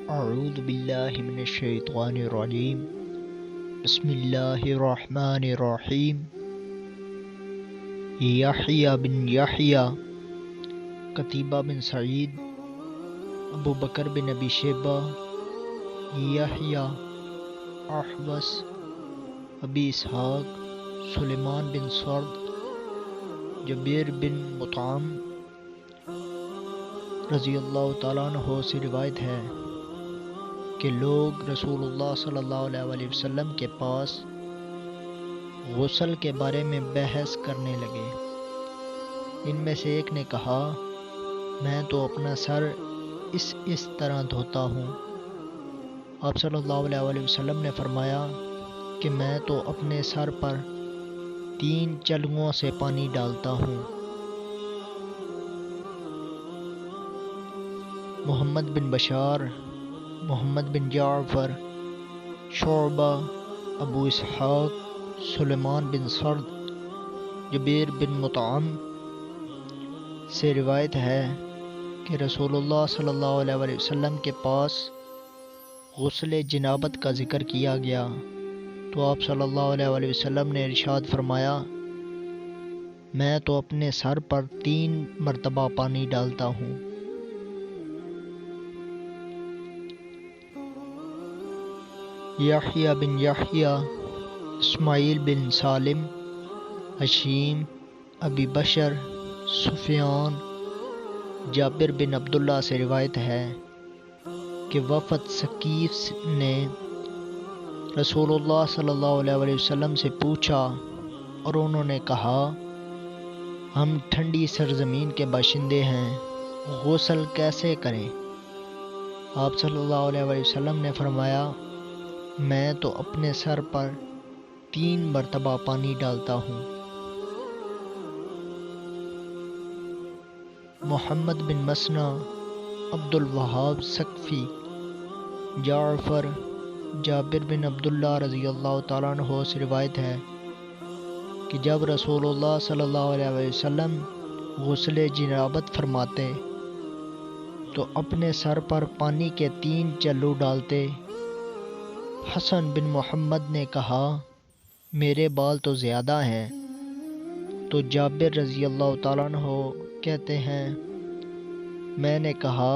اعوذ باللہ من الشیطان الرجیم بسم اللہ الرحمن الرحیم یحییٰ بن یحییٰ، قتیبہ بن سعید، ابو بکر بن ابی شیبہ، یحییٰ، احوص، ابی اسحاق، سلیمان بن سرد، جبیر بن مطعم رضی اللہ تعالیٰ عنہ سے روایت ہے کہ لوگ رسول اللہ صلی اللہ علیہ وسلم کے پاس غسل کے بارے میں بحث کرنے لگے۔ ان میں سے ایک نے کہا، میں تو اپنا سر اس طرح دھوتا ہوں۔ آپ صلی اللہ علیہ وسلم نے فرمایا کہ میں تو اپنے سر پر 3 چلوؤں سے پانی ڈالتا ہوں۔ محمد بن بشار، محمد بن جعفر، شعبہ، ابو اسحاق، سلیمان بن سرد، جبیر بن مطعم سے روایت ہے کہ رسول اللہ صلی اللہ علیہ وسلم کے پاس غسل جنابت کا ذکر کیا گیا تو آپ صلی اللہ علیہ وسلم نے ارشاد فرمایا، میں تو اپنے سر پر 3 مرتبہ پانی ڈالتا ہوں۔ یحییٰ بن یحییٰ، اسماعیل بن سالم، حشیم، ابی بشر، سفیان، جابر بن عبداللہ سے روایت ہے کہ وفد ثقیف نے رسول اللہ صلی اللہ علیہ وسلم سے پوچھا اور انہوں نے کہا، ہم ٹھنڈی سرزمین کے باشندے ہیں، غسل کیسے کریں؟ آپ صلی اللہ علیہ وسلم نے فرمایا، میں تو اپنے سر پر 3 مرتبہ پانی ڈالتا ہوں۔ محمد بن مسنہ، عبد الوہاب ثقفی، جعفر، جابر بن عبداللہ رضی اللہ تعالیٰ عنہ سے روایت ہے کہ جب رسول اللہ صلی اللہ علیہ وسلم غسل جنابت فرماتے تو اپنے سر پر پانی کے 3 چلو ڈالتے۔ حسن بن محمد نے کہا، میرے بال تو زیادہ ہیں، تو جابر رضی اللہ تعالیٰ عنہ کہتے ہیں، میں نے کہا،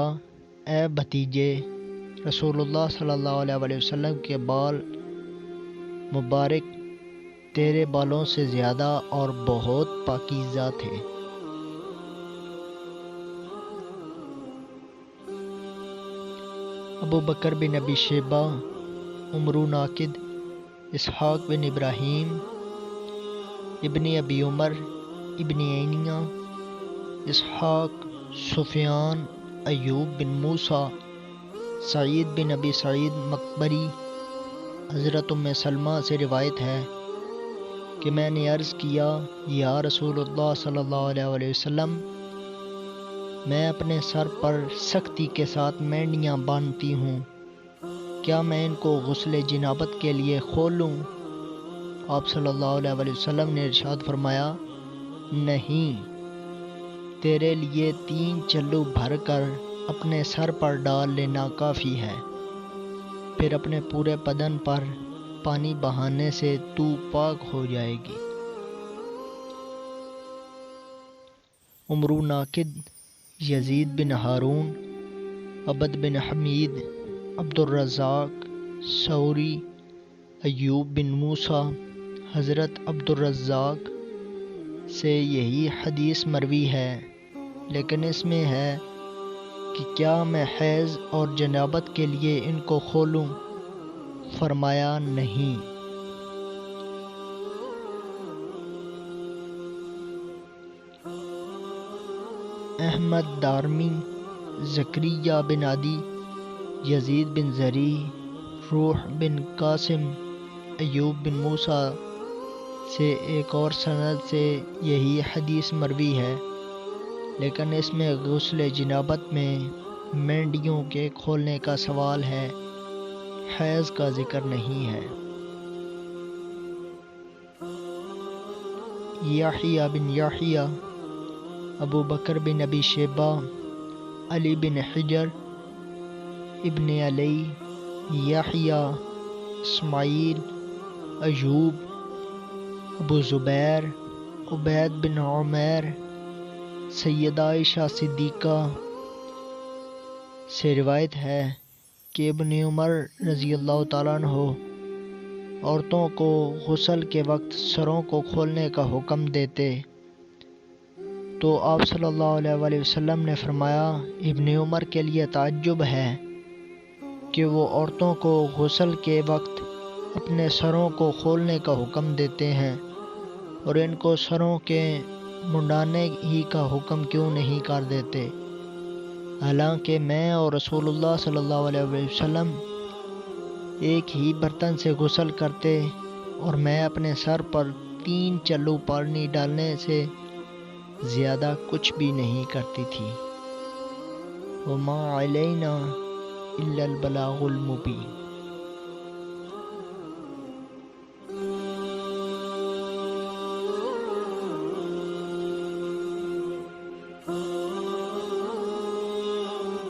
اے بھتیجے، رسول اللہ صلی اللہ علیہ وسلم کے بال مبارک تیرے بالوں سے زیادہ اور بہت پاکیزہ تھے۔ ابو بکر بن ابی شیبہ، عمر ناقد، اسحاق بن ابراہیم، ابن ابی عمر، ابن عینیہ، اسحاق، سفیان، ایوب بن موسیٰ، سعید بن ابی سعید مقبری، حضرت ام سلمہ سے روایت ہے کہ میں نے عرض کیا، یا رسول اللہ صلی اللہ علیہ وسلم، میں اپنے سر پر سختی کے ساتھ مینڈیاں باندھتی ہوں، کیا میں ان کو غسل جنابت کے لیے کھولوں؟ آپ صلی اللہ علیہ وسلم نے ارشاد فرمایا، نہیں، تیرے لیے 3 چلو بھر کر اپنے سر پر ڈال لینا کافی ہے، پھر اپنے پورے بدن پر پانی بہانے سے تو پاک ہو جائے گی۔ عمر ناقد، یزید بن ہارون، عبد بن حمید، عبد الرزاق، ثوری، ایوب بن موسیٰ، حضرت عبد الرزاق سے یہی حدیث مروی ہے، لیکن اس میں ہے کہ کیا میں حیض اور جنابت کے لیے ان کو کھولوں؟ فرمایا، نہیں۔ احمد دارمی، زکریا بن عدی، یزید بن زریع، روح بن قاسم، ایوب بن موسیٰ سے ایک اور سند سے یہی حدیث مروی ہے، لیکن اس میں غسل جنابت میں مینڈیوں کے کھولنے کا سوال ہے، حیض کا ذکر نہیں ہے۔ یحییٰ بن یحییٰ، ابو بکر بن ابی شیبہ، علی بن حجر، ابن علی، یحییٰ، اسماعیل، ایوب، ابو زبیر، عبید بن عمیر، سیدہ عائشہ صدیقہ سے روایت ہے کہ ابن عمر رضی اللہ تعالیٰ عنہ عورتوں کو غسل کے وقت سروں کو کھولنے کا حکم دیتے تو آپ صلی اللہ علیہ وآلہ وسلم نے فرمایا، ابن عمر کے لیے تعجب ہے کہ وہ عورتوں کو غسل کے وقت اپنے سروں کو کھولنے کا حکم دیتے ہیں اور ان کو سروں کے منڈانے ہی کا حکم کیوں نہیں کر دیتے، حالانکہ میں اور رسول اللہ صلی اللہ علیہ وسلم ایک ہی برتن سے غسل کرتے اور میں اپنے سر پر 3 چلو پانی ڈالنے سے زیادہ کچھ بھی نہیں کرتی تھی۔ وما علینا الا البلاغ المبین۔